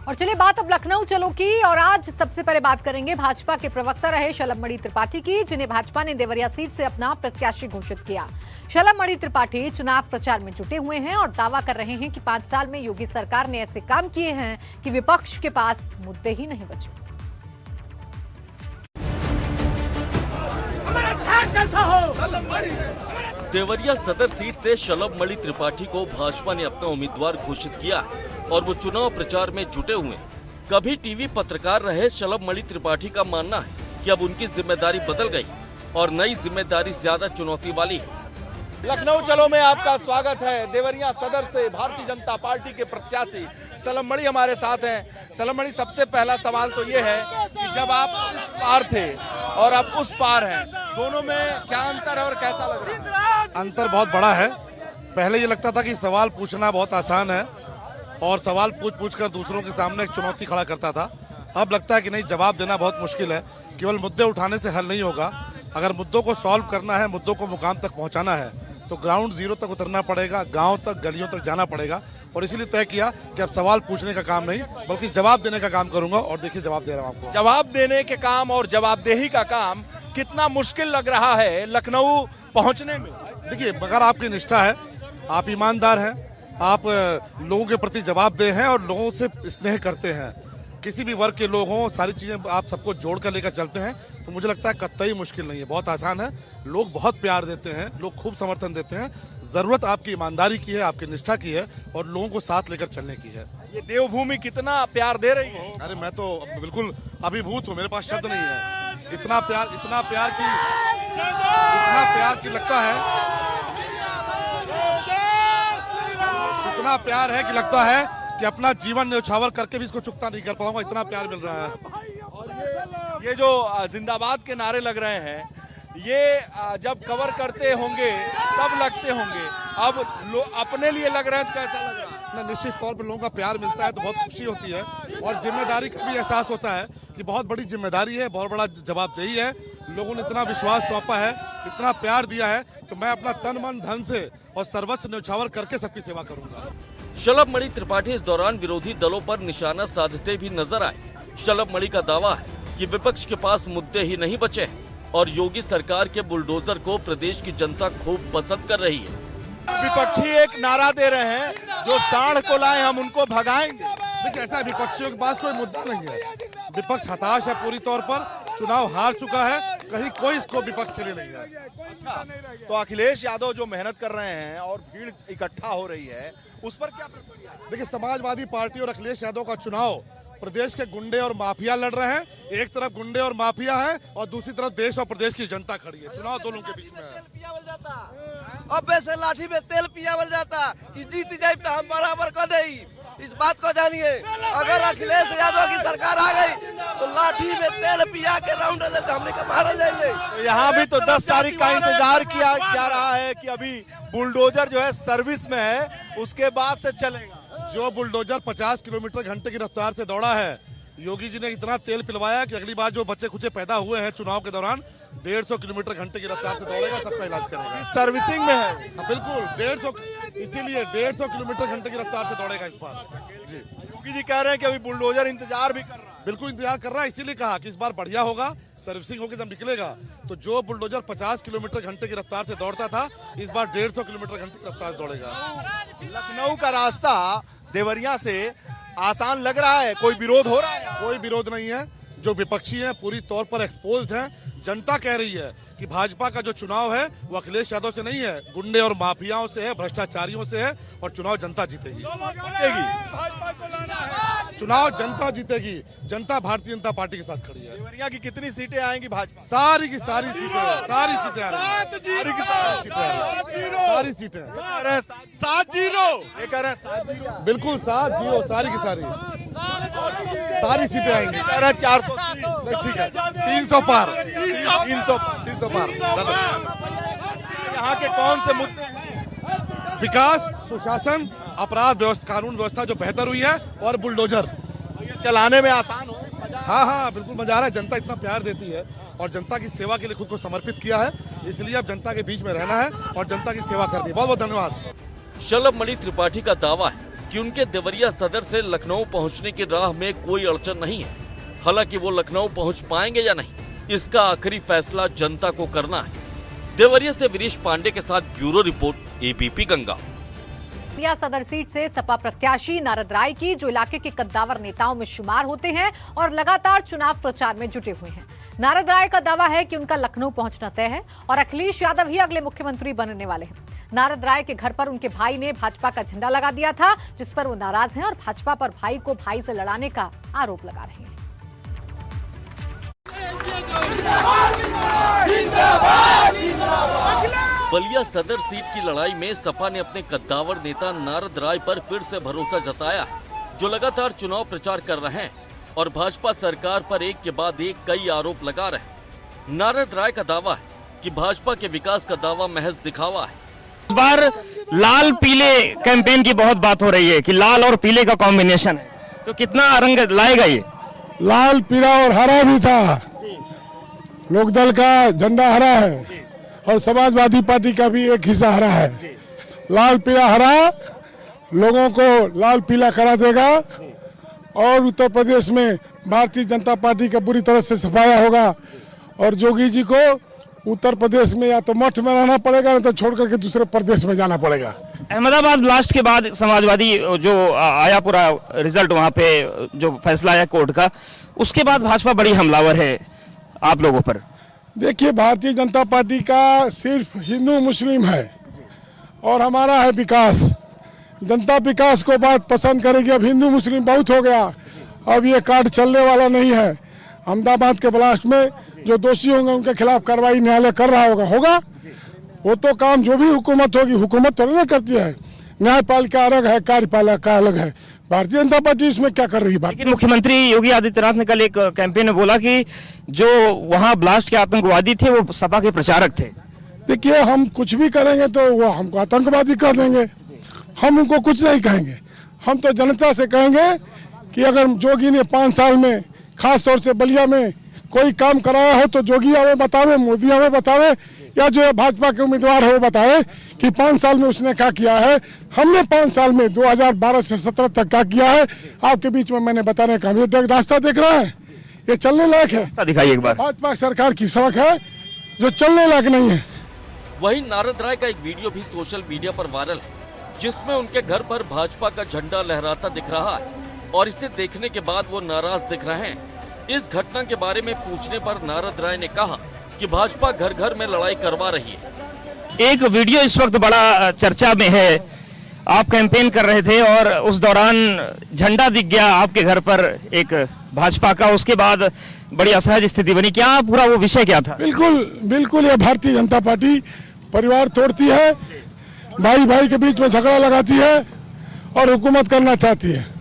और चलिए बात अब लखनऊ चलो की। और आज सबसे पहले बात करेंगे भाजपा के प्रवक्ता रहे शलभमणि त्रिपाठी की, जिन्हें भाजपा ने देवरिया सीट से अपना प्रत्याशी घोषित किया। शलभमणि त्रिपाठी चुनाव प्रचार में जुटे हुए हैं और दावा कर रहे हैं कि 5 साल में योगी सरकार ने ऐसे काम किए हैं कि विपक्ष के पास मुद्दे ही नहीं बचे। देवरिया सदर सीट से शलभमणि त्रिपाठी को भाजपा ने अपना उम्मीदवार घोषित किया है और वो चुनाव प्रचार में जुटे हुए हैं। कभी टीवी पत्रकार रहे शलभमणि त्रिपाठी का मानना है कि अब उनकी जिम्मेदारी बदल गई और नई जिम्मेदारी ज्यादा चुनौती वाली है। लखनऊ चलो में आपका स्वागत है। देवरिया सदर से भारतीय जनता पार्टी के प्रत्याशी शलभमणि हमारे साथ हैं। शलभमणि, सबसे पहला सवाल तो ये है कि जब आप इस पार थे और अब उस पार हैं, दोनों में क्या अंतर है और कैसा लग रहा है? अंतर बहुत बड़ा है। पहले ये लगता था कि सवाल पूछना बहुत आसान है और सवाल पूछ कर दूसरों के सामने एक चुनौती खड़ा करता था। अब लगता है कि नहीं, जवाब देना बहुत मुश्किल है। केवल मुद्दे उठाने से हल नहीं होगा। अगर मुद्दों को सॉल्व करना है, मुद्दों को मुकाम तक पहुंचाना है, तो ग्राउंड जीरो तक उतरना पड़ेगा, गांव तक, गलियों तक जाना पड़ेगा। और इसीलिए तय किया कि अब सवाल पूछने का काम नहीं बल्कि जवाब देने का काम करूंगा। और देखिए, जवाब दे रहा हूं आपको। जवाब देने के काम और जवाबदेही का काम कितना मुश्किल लग रहा है लखनऊ पहुंचने में? देखिए, मगर आपकी निष्ठा है, आप ईमानदार हैं, आप लोगों के प्रति जवाबदेह हैं और लोगों से स्नेह करते हैं। किसी भी वर्ग के लोग हों, सारी चीज़ें आप सबको जोड़ कर लेकर चलते हैं, तो मुझे लगता है कतई मुश्किल नहीं है, बहुत आसान है। लोग बहुत प्यार देते हैं, लोग खूब समर्थन देते हैं। ज़रूरत आपकी ईमानदारी की है, आपकी निष्ठा की है और लोगों को साथ लेकर चलने की है। ये देवभूमि कितना प्यार दे रही है? अरे मैं तो बिल्कुल अभिभूत हूँ, मेरे पास शब्द नहीं है। इतना प्यार की लगता है, इतना प्यार है कि लगता है कि अपना जीवन न्यौछावर करके भी इसको चुकता नहीं कर पाऊंगा, इतना प्यार मिल रहा है। और ये जो जिंदाबाद के नारे लग रहे हैं, ये जब कवर करते होंगे तब लगते होंगे, अब अपने लिए लग रहे हैं तो कैसा लग रहा है? निश्चित तौर पर लोगों का प्यार मिलता है तो बहुत खुशी होती है और जिम्मेदारी का भी एहसास होता है कि बहुत बड़ी जिम्मेदारी है, बहुत बड़ा जवाबदेही है। लोगों ने इतना विश्वास सौंपा है, इतना प्यार दिया है, तो मैं अपना तन मन धन से और सर्वस्व न्यौछावर करके सबकी सेवा करूंगा। शलभमणि त्रिपाठी इस दौरान विरोधी दलों पर निशाना साधते भी नजर आए। शलभमणि का दावा है कि विपक्ष के पास मुद्दे ही नहीं बचे हैं और योगी सरकार के बुलडोजर को प्रदेश की जनता खूब पसंद कर रही है। विपक्षी एक नारा दे रहे हैं, जो सांड को लाए हम उनको भगाएंगे। देखिए, ऐसा विपक्षियों के पास कोई मुद्दा नहीं है। विपक्ष हताश है पूरी तौर पर, चुनाव हार चुका है, कहीं कोई इसको विपक्ष के लिए नहीं है। तो अखिलेश यादव जो मेहनत कर रहे हैं और भीड़ इकट्ठा हो रही है, उस पर क्या प्रतिक्रिया? देखिए, समाजवादी पार्टी और अखिलेश यादव का चुनाव प्रदेश के गुंडे और माफिया लड़ रहे हैं। एक तरफ गुंडे और माफिया है और दूसरी तरफ देश और प्रदेश की जनता खड़ी है। चुनाव दोनों के बीच में है। अब वैसे लाठी में तेल पियावल जाता कि जीत जाए तो हम बराबर कर दे। इस बात को जानिए, अगर अखिलेश यादव की सरकार आ गई तो लाठी में तेल पिया के राउंड लेते हमने का मारा जाएंगे। तो यहाँ भी तो 10 तारीख का इंतजार किया जा रहा है कि अभी बुलडोजर जो है सर्विस में है, उसके बाद से चलेगा। जो बुलडोजर 50 किलोमीटर घंटे की रफ्तार से दौड़ा है, योगी जी ने इतना तेल पिलवाया कि अगली बार जो बच्चे खुचे पैदा हुए हैं चुनाव के दौरान 150 किलोमीटर घंटे की रफ्तार से दौड़ेगा, सबका इलाज करेगा। सर्विसिंग में है? बिल्कुल 150, इसीलिए 150 किलोमीटर घंटे की रफ्तार से दौड़ेगा इस बार। जी, योगी जी कह रहे हैं कि अभी बुलडोजर इंतजार भी कर रहा है। बिल्कुल इंतजार कर रहा है, इसीलिए कहा कि इस बार बढ़िया होगा, सर्विसिंग होगी जब निकलेगा। तो जो बुलडोजर 50 किलोमीटर घंटे की रफ्तार से दौड़ता था, इस बार 150 किलोमीटर घंटे की रफ्तार से दौड़ेगा। लखनऊ का रास्ता देवरिया से आसान लग रहा है? कोई विरोध हो रहा है? कोई विरोध नहीं है। जो विपक्षी हैं पूरी तौर पर एक्सपोज्ड हैं। जनता कह रही है कि भाजपा का जो चुनाव है वो अखिलेश यादव से नहीं है, गुंडे और माफियाओं से है, भ्रष्टाचारियों से है और चुनाव जनता जीतेगी। चुनाव जनता जीतेगी। जनता भारतीय जनता पार्टी के साथ खड़ी है। देवरिया की कितनी सीटें आएंगी भाजपा? सारी की सारी सीटें आ रही हैं। सारी सीटें आ रही, सारी सीटें। 7-0 बिल्कुल 7-0, सारी की सारी सीटें आएंगी। 400 ठीक है, 300 पार, 300 पार। यहाँ के कौन से मुद्दे हैं? विकास, सुशासन, अपराध व्यवस्था, कानून व्यवस्था जो बेहतर हुई है और बुलडोजर चलाने में आसान हो। हाँ, बिल्कुल मजा आ रहा है। जनता इतना प्यार देती है और जनता की सेवा के लिए खुद को समर्पित किया है, इसलिए अब जनता के बीच में रहना है और जनता की सेवा करनी है। बहुत बहुत धन्यवाद। शलभमणि त्रिपाठी का दावा है कि उनके देवरिया सदर से लखनऊ पहुंचने की राह में कोई अड़चन नहीं है। हालांकि वो लखनऊ पहुंच पाएंगे या नहीं, इसका आखिरी फैसला जनता को करना है। देवरिया से वीरेश पांडे के साथ bureau report, ABP Ganga. Deoria सदर सीट से सपा प्रत्याशी नारद राय की, जो इलाके के कद्दावर नेताओं में शुमार होते हैं और लगातार चुनाव प्रचार में जुटे हुए हैं। नारद राय का दावा है कि उनका लखनऊ पहुंचना तय है और अखिलेश यादव ही अगले मुख्यमंत्री बनने वाले हैं। नारद राय के घर पर उनके भाई ने भाजपा का झंडा लगा दिया था, जिस पर वो नाराज हैं और भाजपा पर भाई को भाई से लड़ाने का आरोप लगा रहे हैं। बलिया सदर सीट की लड़ाई में सपा ने अपने कद्दावर नेता नारद राय पर फिर से भरोसा जताया है, जो लगातार चुनाव प्रचार कर रहे हैं और भाजपा सरकार पर एक के बाद एक कई आरोप लगा रहे हैं। नारद राय का दावा है कि भाजपा के विकास का दावा महज दिखावा है। इस बार लाल पीले कैंपेन की बहुत बात हो रही है कि लाल और पीले का कॉम्बिनेशन है, तो कितना रंग लाएगा ये? लाल पीला और हरा भी था। लोकदल का झंडा हरा है और समाजवादी पार्टी का भी एक हिस्सा हरा है। लाल पीला हरा लोगों को लाल पीला करा देगा और उत्तर प्रदेश में भारतीय जनता पार्टी का बुरी तरह से सफाया होगा और जोगी जी को उत्तर प्रदेश में या तो मठ में रहना पड़ेगा, नहीं तो छोड़ करके दूसरे प्रदेश में जाना पड़ेगा। अहमदाबाद ब्लास्ट के बाद समाजवादी जो आया पूरा रिजल्ट, वहाँ पे जो फैसला आया कोर्ट का, उसके बाद भाजपा बड़ी हमलावर है आप लोगों पर। देखिए, भारतीय जनता पार्टी का सिर्फ हिंदू मुस्लिम है और हमारा है विकास। जनता विकास को बात पसंद करेगी। अब हिंदू मुस्लिम बहुत हो गया, अब ये कार्ड चलने वाला नहीं है। अहमदाबाद के ब्लास्ट में जो दोषी होंगे उनके खिलाफ कार्रवाई न्यायालय कर रहा होगा। वो तो काम जो भी हुकूमत होगी, हुकूमत थोड़ी ना करती है। न्यायपालिका अलग है, कार्यपालिका अलग है। भारतीय जनता पार्टी इसमें क्या कर रही है? लेकिन मुख्यमंत्री योगी आदित्यनाथ ने कल एक कैंपेन में बोला कि जो वहाँ ब्लास्ट के आतंकवादी थे वो सपा के प्रचारक थे। देखिए, हम कुछ भी करेंगे तो वो हमको आतंकवादी कर देंगे, हम उनको कुछ नहीं कहेंगे। हम तो जनता से कहेंगे कि अगर जोगी ने 5 साल में खास तौर से बलिया में कोई काम कराया हो तो जोगी हमें बतावे, मोदी हमें बतावे, या जो भाजपा के उम्मीदवार है वो बताए कि 5 साल में उसने क्या किया है। हमने 5 साल में 2012 से 17 तक क्या किया है, आपके बीच में मैंने बताने का। ये रास्ता देख रहे हैं, ये चलने लायक है। दिखाइए एक बार। भाजपा सरकार की सड़क है जो चलने लायक नहीं है। वहीं नारद राय का एक वीडियो भी सोशल मीडिया पर वायरल है, जिसमें उनके घर पर भाजपा का झंडा लहराता दिख रहा है और इसे देखने के बाद वो नाराज दिख रहे हैं। इस घटना के बारे में पूछने पर नारद राय ने कहा कि भाजपा घर घर में लड़ाई करवा रही है। एक वीडियो इस वक्त बड़ा चर्चा में है, आप कैंपेन कर रहे थे और उस दौरान झंडा दिख गया आपके घर पर एक भाजपा का, उसके बाद बड़ी असहज स्थिति बनी। क्या पूरा वो विषय क्या था? बिल्कुल ये भारतीय जनता पार्टी परिवार तोड़ती है, भाई भाई के बीच में झगड़ा लगाती है और हुकूमत करना चाहती है।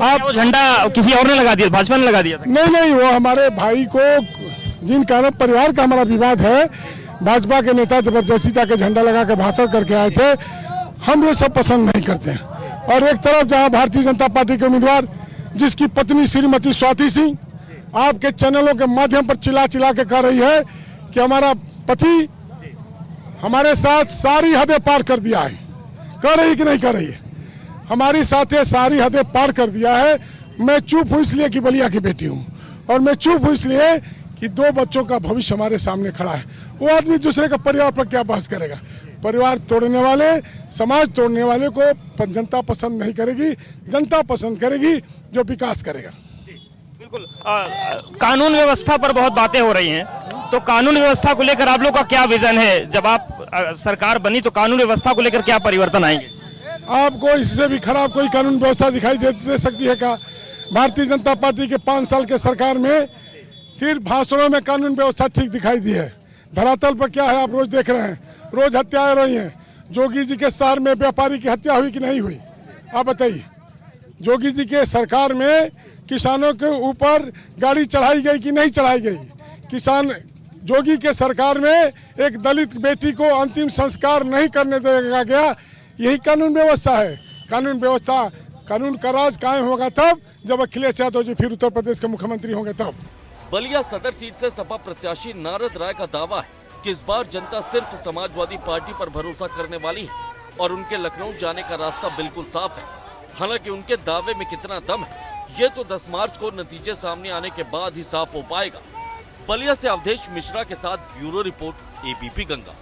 आप वो झंडा किसी और ने लगा दिया, भाजपा ने लगा दिया था? नहीं, वो हमारे भाई को, जिन कारण परिवार का हमारा विवाद है, भाजपा के नेता जबरदस्ती के झंडा लगा के भाषण करके आए थे। हम ये सब पसंद नहीं करते हैं। और एक तरफ जहां भारतीय जनता पार्टी के उम्मीदवार, जिसकी पत्नी श्रीमती स्वाति सिंह आपके चैनलों के माध्यम पर चिल्ला के कह रही है कि हमारा पति हमारे साथ सारी हदें पार कर दिया है। कर रही कि नहीं कर रही है? हमारी साथी सारी हदें पार कर दिया है। मैं चुप हूँ इसलिए कि बलिया की बेटी हूँ, और मैं चुप हूँ इसलिए कि 2 बच्चों का भविष्य हमारे सामने खड़ा है। वो आदमी दूसरे का परिवार पर क्या बहस करेगा? परिवार तोड़ने वाले, समाज तोड़ने वाले को जनता पसंद नहीं करेगी। जनता पसंद करेगी जो विकास करेगा। बिल्कुल। कानून व्यवस्था पर बहुत बातें हो रही हैं, तो कानून व्यवस्था को लेकर आप लोग का क्या विजन है? जब आप सरकार बनी तो कानून व्यवस्था को लेकर क्या परिवर्तन आएंगे? आपको इससे भी खराब कोई कानून व्यवस्था दिखाई दे सकती है क्या? भारतीय जनता पार्टी के 5 साल के सरकार में सिर्फ भाषणों में कानून व्यवस्था ठीक दिखाई दी है। धरातल पर क्या है आप रोज देख रहे हैं। रोज हत्याएं हो रही हैं। जोगी जी के शहर में व्यापारी की हत्या हुई कि नहीं हुई? आप बताइए। जोगी जी के सरकार में किसानों के ऊपर गाड़ी चढ़ाई गई कि नहीं चढ़ाई गई? किसान जोगी के सरकार में एक दलित बेटी को अंतिम संस्कार नहीं करने दिया गया। यही कानून व्यवस्था है। कानून व्यवस्था, कानून का राज कायम होगा तब जब अखिलेश यादव जी फिर उत्तर प्रदेश के मुख्यमंत्री होंगे तब। बलिया सदर सीट से सपा प्रत्याशी नारद राय का दावा है कि इस बार जनता सिर्फ समाजवादी पार्टी पर भरोसा करने वाली है और उनके लखनऊ जाने का रास्ता बिल्कुल साफ है। हालांकि उनके दावे में कितना दम है ये तो 10 मार्च को नतीजे सामने आने के बाद ही साफ हो पाएगा। बलिया से अवधेश मिश्रा के साथ ब्यूरो रिपोर्ट, एबीपी गंगा।